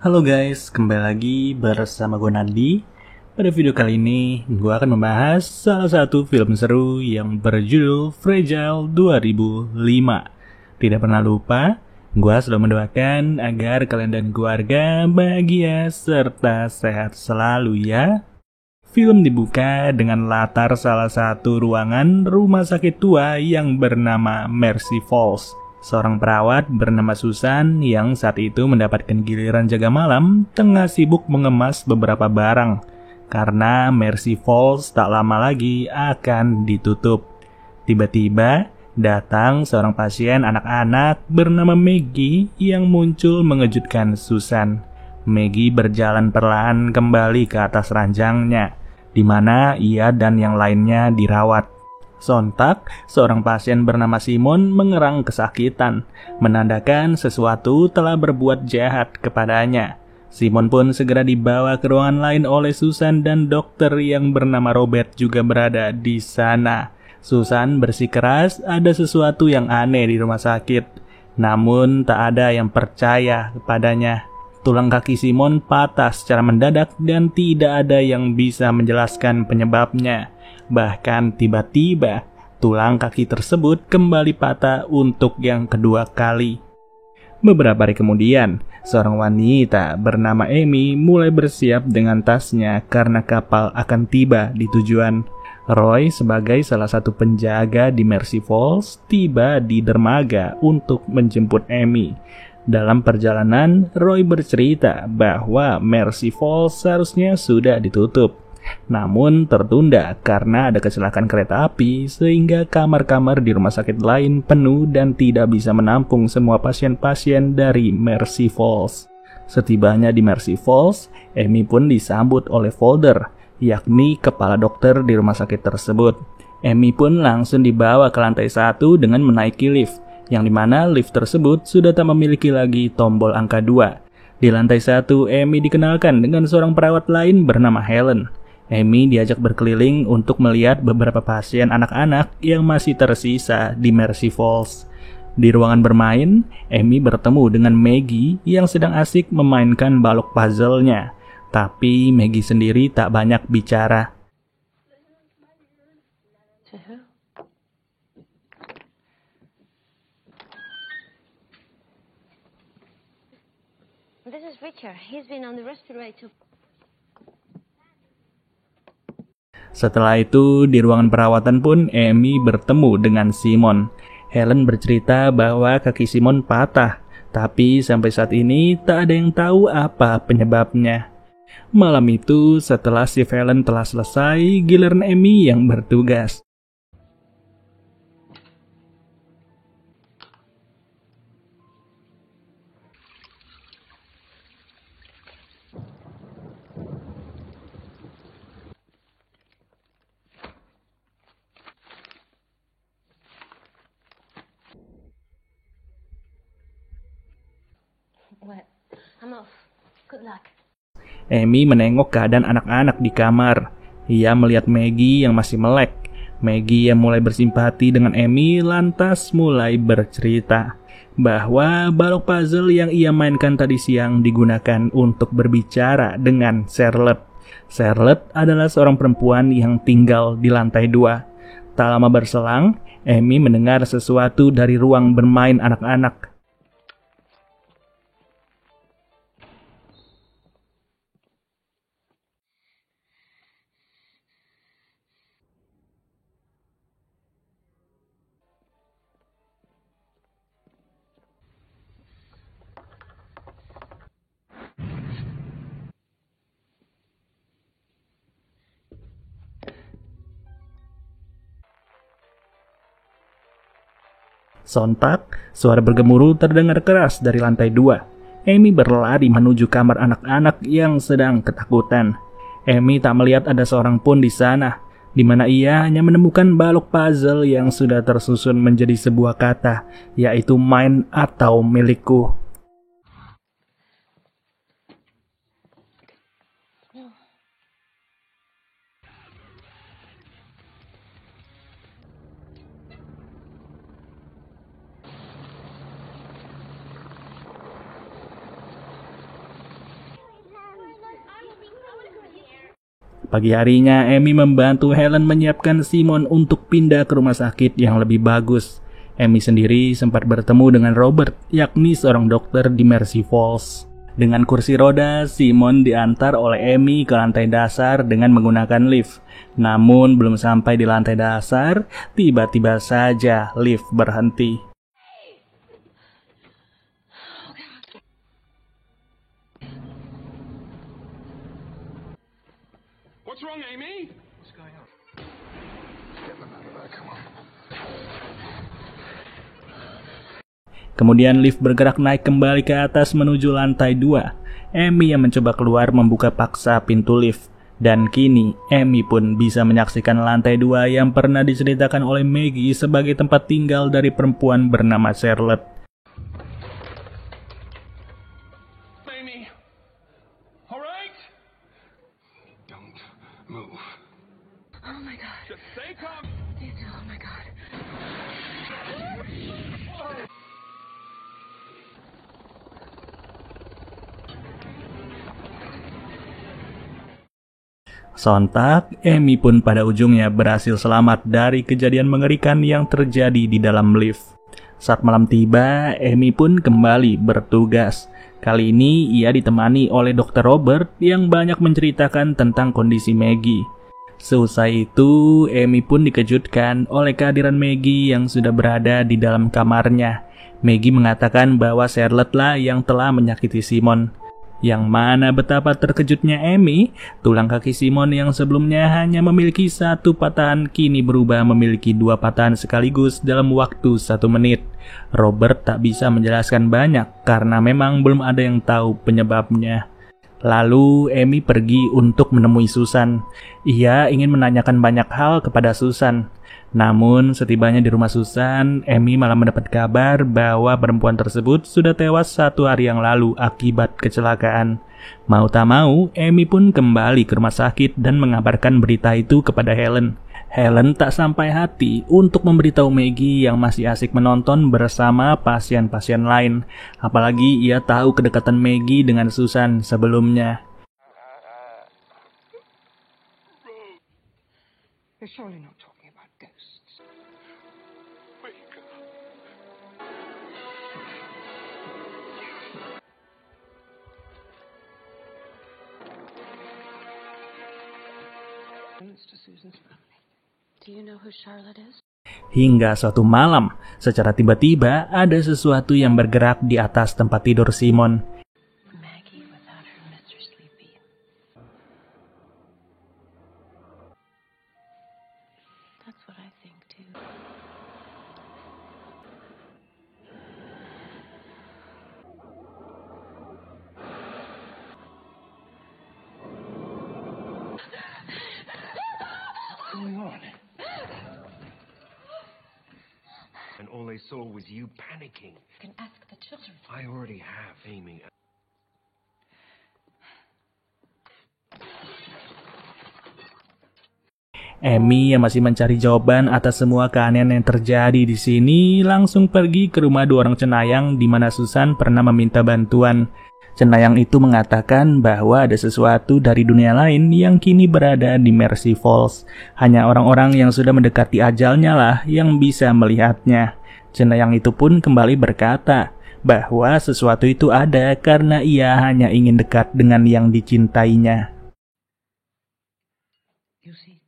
Halo guys, kembali lagi bersama gue Nandi. Pada video kali ini, gue akan membahas salah satu film seru yang berjudul Fragile 2005. Tidak pernah lupa, gue selalu mendoakan agar kalian dan keluarga bahagia serta sehat selalu ya. Film dibuka dengan latar salah satu ruangan rumah sakit tua yang bernama Mercy Falls. Seorang perawat bernama Susan yang saat itu mendapatkan giliran jaga malam tengah sibuk mengemas beberapa barang karena Mercy Falls tak lama lagi akan ditutup. Tiba-tiba datang seorang pasien anak-anak bernama Maggie yang muncul mengejutkan Susan. Maggie berjalan perlahan kembali ke atas ranjangnya, di mana ia dan yang lainnya dirawat. Sontak, seorang pasien bernama Simon mengerang kesakitan, menandakan sesuatu telah berbuat jahat kepadanya. Simon pun segera dibawa ke ruangan lain oleh Susan dan dokter yang bernama Robert juga berada di sana. Susan bersikeras ada sesuatu yang aneh di rumah sakit, namun tak ada yang percaya kepadanya. Tulang kaki Simon patah secara mendadak dan tidak ada yang bisa menjelaskan penyebabnya. Bahkan tiba-tiba, tulang kaki tersebut kembali patah untuk yang kedua kali. Beberapa hari kemudian, seorang wanita bernama Amy mulai bersiap dengan tasnya karena kapal akan tiba di tujuan. Roy sebagai salah satu penjaga di Mercy Falls tiba di dermaga untuk menjemput Amy. Dalam perjalanan, Roy bercerita bahwa Mercy Falls seharusnya sudah ditutup, namun tertunda karena ada kecelakaan kereta api sehingga kamar-kamar di rumah sakit lain penuh dan tidak bisa menampung semua pasien-pasien dari Mercy Falls. Setibanya di Mercy Falls, Amy pun disambut oleh Folder, yakni kepala dokter di rumah sakit tersebut. Amy pun langsung dibawa ke lantai 1 dengan menaiki lift, yang dimana lift tersebut sudah tak memiliki lagi tombol angka 2. Di lantai 1, Amy dikenalkan dengan seorang perawat lain bernama Helen. Amy diajak berkeliling untuk melihat beberapa pasien anak-anak yang masih tersisa di Mercy Falls. Di ruangan bermain, Amy bertemu dengan Maggie yang sedang asik memainkan balok puzzle-nya. Tapi Maggie sendiri tak banyak bicara. This is Richard. He's been on the respirator. Setelah itu, di ruangan perawatan pun Amy bertemu dengan Simon. Helen bercerita bahwa kaki Simon patah, tapi sampai saat ini tak ada yang tahu apa penyebabnya. Malam itu, setelah shift Helen telah selesai, giliran Amy yang bertugas. Well, I'm off. Good luck. Amy menengok keadaan anak-anak di kamar. Ia melihat Maggie yang masih melek. Maggie yang mulai bersimpati dengan Amy lantas mulai bercerita bahwa balok puzzle yang ia mainkan tadi siang digunakan untuk berbicara dengan Charlotte. Charlotte adalah seorang perempuan yang tinggal di lantai 2. Tak lama berselang, Amy mendengar sesuatu dari ruang bermain anak-anak. Sontak, suara bergemuruh terdengar keras dari lantai 2. Amy berlari menuju kamar anak-anak yang sedang ketakutan. Amy tak melihat ada seorang pun di sana, di mana ia hanya menemukan balok puzzle yang sudah tersusun menjadi sebuah kata, yaitu mine atau milikku. Pagi harinya, Amy membantu Helen menyiapkan Simon untuk pindah ke rumah sakit yang lebih bagus. Amy sendiri sempat bertemu dengan Robert, yakni seorang dokter di Mercy Falls. Dengan kursi roda, Simon diantar oleh Amy ke lantai dasar dengan menggunakan lift. Namun belum sampai di lantai dasar, tiba-tiba saja lift berhenti. What's wrong, Amy? What's going on? Get them out of there, come on. Kemudian lift bergerak naik kembali ke atas menuju lantai 2. Amy yang mencoba keluar membuka paksa pintu lift. Dan kini, Amy pun bisa menyaksikan lantai 2 yang pernah diceritakan oleh Maggie sebagai tempat tinggal dari perempuan bernama Charlotte. Amy, all right? Don't move. Oh my god. Just stay calm. Stay still. Oh my god. Sontak, Amy pun pada ujungnya berhasil selamat dari kejadian mengerikan yang terjadi di dalam lift. Saat malam tiba, Amy pun kembali bertugas. Kali ini ia ditemani oleh Dr. Robert yang banyak menceritakan tentang kondisi Maggie. Seusai itu, Amy pun dikejutkan oleh kehadiran Maggie yang sudah berada di dalam kamarnya. Maggie mengatakan bahwa Charlotte lah yang telah menyakiti Simon. Yang mana betapa terkejutnya Amy, tulang kaki Simon yang sebelumnya hanya memiliki satu patahan kini berubah memiliki 2 patahan sekaligus dalam waktu 1 menit. Robert tak bisa menjelaskan banyak karena memang belum ada yang tahu penyebabnya. Lalu Amy pergi untuk menemui Susan. Ia ingin menanyakan banyak hal kepada Susan. Namun setibanya di rumah Susan, Amy malah mendapat kabar bahwa perempuan tersebut sudah tewas 1 hari yang lalu akibat kecelakaan. Mau tak mau, Amy pun kembali ke rumah sakit dan mengabarkan berita itu kepada Helen. Helen tak sampai hati untuk memberitahu Maggie yang masih asik menonton bersama pasien-pasien lain. Apalagi ia tahu kedekatan Maggie dengan Susan sebelumnya. You're surely not talking about ghosts. Wake up. To Susan's family. Do you know who Charlotte is? Hingga suatu malam, secara tiba-tiba ada sesuatu yang bergerak di atas tempat tidur Simon. Maggie without her Mr. Sleepy. That's what I think too. What's going on? And all they saw was you panicking. You can ask the children. I already have, Amy. Amy yang masih mencari jawaban atas semua keanehan yang terjadi di sini langsung pergi ke rumah 2 orang cenayang di mana Susan pernah meminta bantuan. Cenayang itu mengatakan bahwa ada sesuatu dari dunia lain yang kini berada di Mercy Falls. Hanya orang-orang yang sudah mendekati ajalnya lah yang bisa melihatnya. Cenayang itu pun kembali berkata bahwa sesuatu itu ada karena ia hanya ingin dekat dengan yang dicintainya. You see?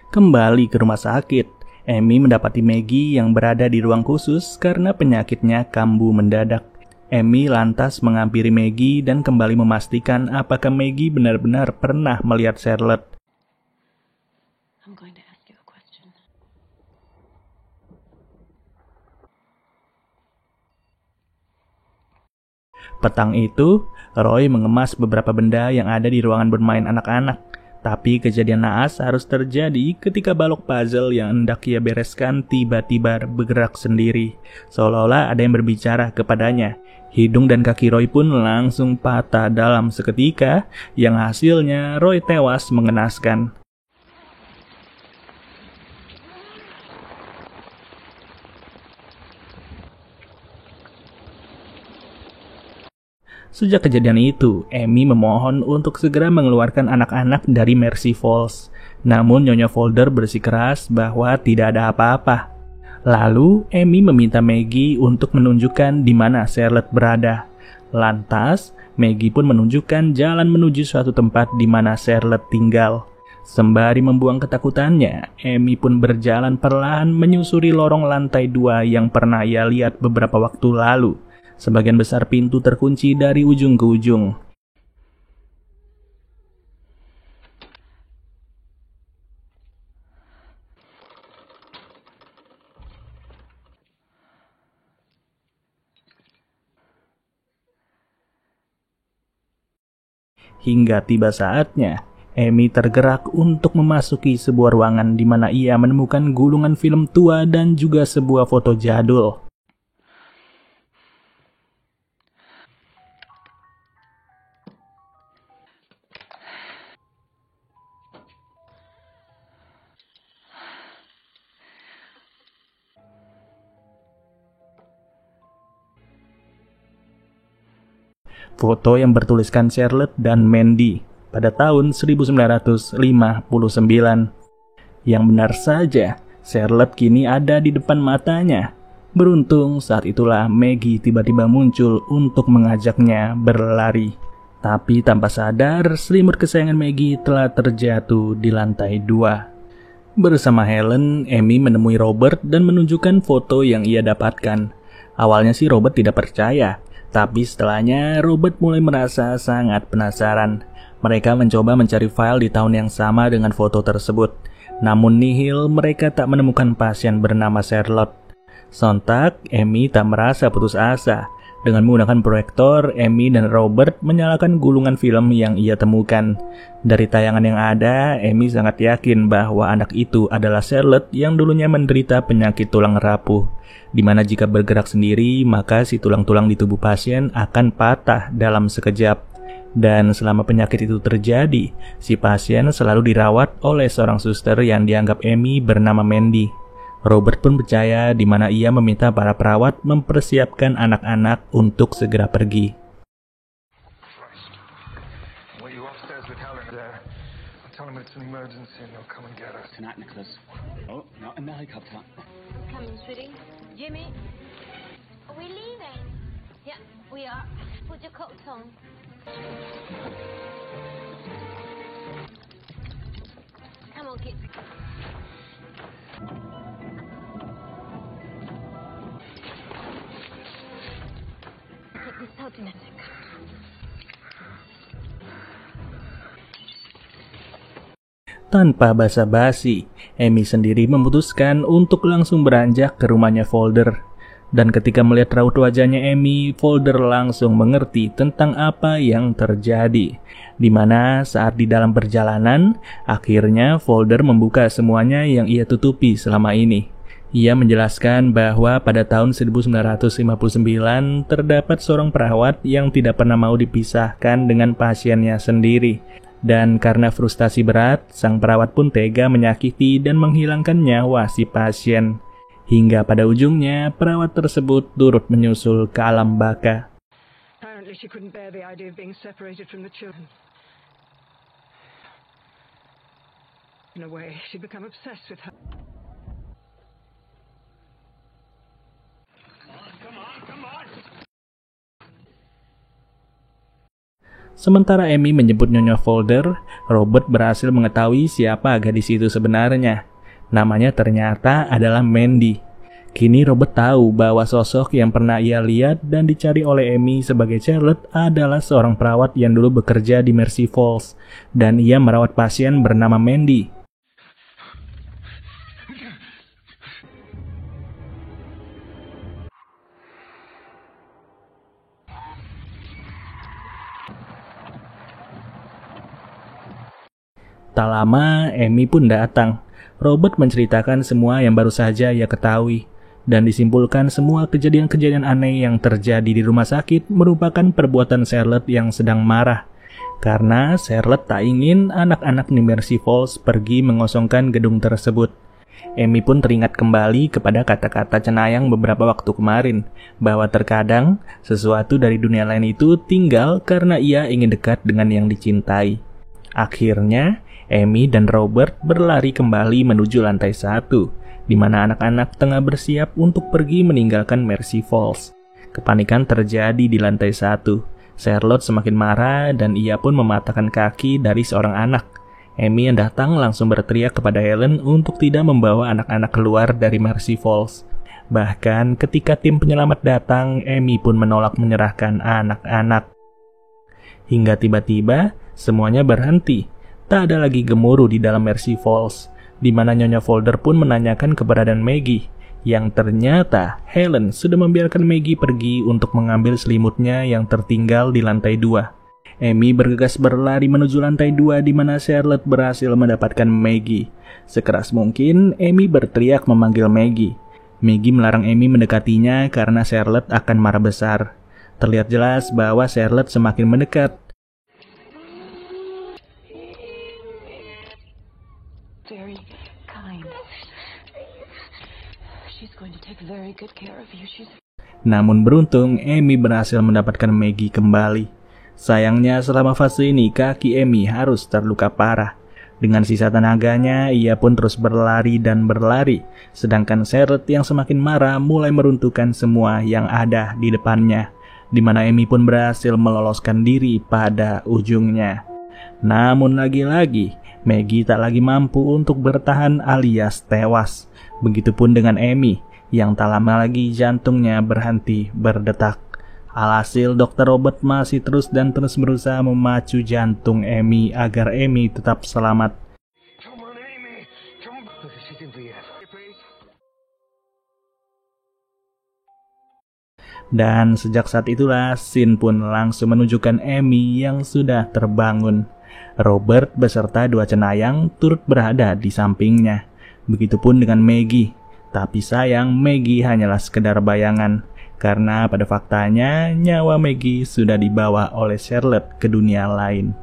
Kembali ke rumah sakit, Amy mendapati Maggie yang berada di ruang khusus karena penyakitnya kambuh mendadak. Amy lantas menghampiri Maggie dan kembali memastikan apakah Maggie benar-benar pernah melihat Charlotte. I'm going to ask you a question. Petang itu, Roy mengemas beberapa benda yang ada di ruangan bermain anak-anak. Tapi kejadian naas harus terjadi ketika balok puzzle yang hendak ia bereskan tiba-tiba bergerak sendiri. Seolah-olah ada yang berbicara kepadanya. Hidung dan kaki Roy pun langsung patah dalam seketika, yang hasilnya Roy tewas mengenaskan. Sejak kejadian itu, Amy memohon untuk segera mengeluarkan anak-anak dari Mercy Falls. Namun Nyonya Folder bersikeras bahwa tidak ada apa-apa. Lalu, Amy meminta Maggie untuk menunjukkan di mana Charlotte berada. Lantas, Maggie pun menunjukkan jalan menuju suatu tempat di mana Charlotte tinggal. Sembari membuang ketakutannya, Amy pun berjalan perlahan menyusuri lorong lantai 2 yang pernah ia lihat beberapa waktu lalu. Sebagian besar pintu terkunci dari ujung ke ujung. Hingga tiba saatnya, Amy tergerak untuk memasuki sebuah ruangan di mana ia menemukan gulungan film tua dan juga sebuah foto jadul. Foto yang bertuliskan Charlotte dan Mandy pada tahun 1959. Yang benar saja, Charlotte kini ada di depan matanya. Beruntung saat itulah Maggie tiba-tiba muncul untuk mengajaknya berlari. Tapi tanpa sadar, selimut kesayangan Maggie telah terjatuh di lantai 2. Bersama Helen, Amy menemui Robert dan menunjukkan foto yang ia dapatkan. Awalnya sih Robert tidak percaya. Tapi setelahnya, Robert mulai merasa sangat penasaran. Mereka mencoba mencari file di tahun yang sama dengan foto tersebut. Namun nihil, mereka tak menemukan pasien bernama Charlotte. Sontak, Amy tak merasa putus asa. Dengan menggunakan proyektor, Amy dan Robert menyalakan gulungan film yang ia temukan. Dari tayangan yang ada, Amy sangat yakin bahwa anak itu adalah Charlotte yang dulunya menderita penyakit tulang rapuh. Di mana jika bergerak sendiri, maka si tulang-tulang di tubuh pasien akan patah dalam sekejap. Dan selama penyakit itu terjadi, si pasien selalu dirawat oleh seorang suster yang dianggap Amy bernama Mandy. Robert pun percaya di mana ia meminta para perawat mempersiapkan anak-anak untuk segera pergi. Tell them it's an emergency and they'll come and get us. Tonight, Nicholas. Oh, not in the helicopter. Come in, sweetie. Jimmy, are we leaving? Yeah, we are. Put your coat on. Come on, kids. Take this out in a sec. Tanpa basa-basi, Amy sendiri memutuskan untuk langsung beranjak ke rumahnya Folder. Dan ketika melihat raut wajahnya Amy, Folder langsung mengerti tentang apa yang terjadi. Dimana saat di dalam perjalanan, akhirnya Folder membuka semuanya yang ia tutupi selama ini. Ia menjelaskan bahwa pada tahun 1959 terdapat seorang perawat yang tidak pernah mau dipisahkan dengan pasiennya sendiri. Dan karena frustasi berat, sang perawat pun tega menyakiti dan menghilangkan nyawa si pasien. Hingga pada ujungnya, perawat tersebut turut menyusul ke alam baka. Apparently she couldn't bear the idea of being separated from the children. In a way, she'd become obsessed with her. Come on. Sementara Amy menyebut Nyonya Folder, Robert berhasil mengetahui siapa gadis itu sebenarnya. Namanya ternyata adalah Mandy. Kini Robert tahu bahwa sosok yang pernah ia lihat dan dicari oleh Amy sebagai Charlotte adalah seorang perawat yang dulu bekerja di Mercy Falls, dan ia merawat pasien bernama Mandy. Tak lama, Amy pun datang. Robert menceritakan semua yang baru saja ia ketahui, dan disimpulkan semua kejadian-kejadian aneh yang terjadi di rumah sakit merupakan perbuatan Charlotte yang sedang marah. Karena Charlotte tak ingin anak-anak di Mercy Falls pergi mengosongkan gedung tersebut. Amy pun teringat kembali kepada kata-kata cenayang beberapa waktu kemarin, bahwa terkadang sesuatu dari dunia lain itu tinggal karena ia ingin dekat dengan yang dicintai. Akhirnya, Amy dan Robert berlari kembali menuju lantai 1, di mana anak-anak tengah bersiap untuk pergi meninggalkan Mercy Falls. Kepanikan terjadi di lantai 1. Charlotte semakin marah dan ia pun mematahkan kaki dari seorang anak. Amy yang datang langsung berteriak kepada Helen untuk tidak membawa anak-anak keluar dari Mercy Falls. Bahkan ketika tim penyelamat datang, Amy pun menolak menyerahkan anak-anak. Hingga tiba-tiba semuanya berhenti. Tak ada lagi gemuruh di dalam Mercy Falls, di mana Nyonya Folder pun menanyakan keberadaan Maggie, yang ternyata Helen sudah membiarkan Maggie pergi untuk mengambil selimutnya yang tertinggal di lantai 2. Amy bergegas berlari menuju lantai 2 di mana Charlotte berhasil mendapatkan Maggie. Sekeras mungkin, Amy berteriak memanggil Maggie. Maggie melarang Amy mendekatinya karena Charlotte akan marah besar. Terlihat jelas bahwa Charlotte semakin mendekat. Very kind. She's going to take very good care of you. Namun beruntung, Amy berhasil mendapatkan Maggie kembali. Sayangnya selama fase ini kaki Amy harus terluka parah. Dengan sisa tenaganya, ia pun terus berlari dan berlari. Sedangkan Charlotte yang semakin marah mulai meruntuhkan semua yang ada di depannya. Di mana Amy pun berhasil meloloskan diri pada ujungnya. Namun lagi-lagi, Maggie tak lagi mampu untuk bertahan alias tewas. Begitupun dengan Amy, yang tak lama lagi jantungnya berhenti berdetak. Alhasil Dr. Robert masih terus berusaha memacu jantung Amy agar Amy tetap selamat. Come on, Amy. Come on. Look, she's in rehab. Please. Dan sejak saat itulah scene pun langsung menunjukkan Amy yang sudah terbangun. Robert beserta 2 cenayang turut berada di sampingnya. Begitupun dengan Maggie. Tapi sayang Maggie hanyalah sekedar bayangan. Karena pada faktanya, nyawa Maggie sudah dibawa oleh Charlotte ke dunia lain.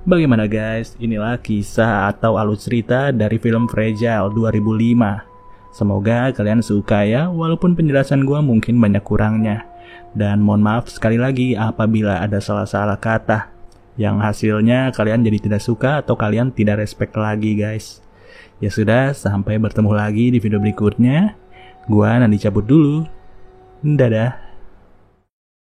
Bagaimana guys? Inilah kisah atau alur cerita dari film Fragile 2005. Semoga kalian suka ya, walaupun penjelasan gua mungkin banyak kurangnya. Dan mohon maaf sekali lagi apabila ada salah-salah kata, yang hasilnya kalian jadi tidak suka atau kalian tidak respect lagi guys. Ya sudah, sampai bertemu lagi di video berikutnya. Gua nanti cabut dulu. Dadah.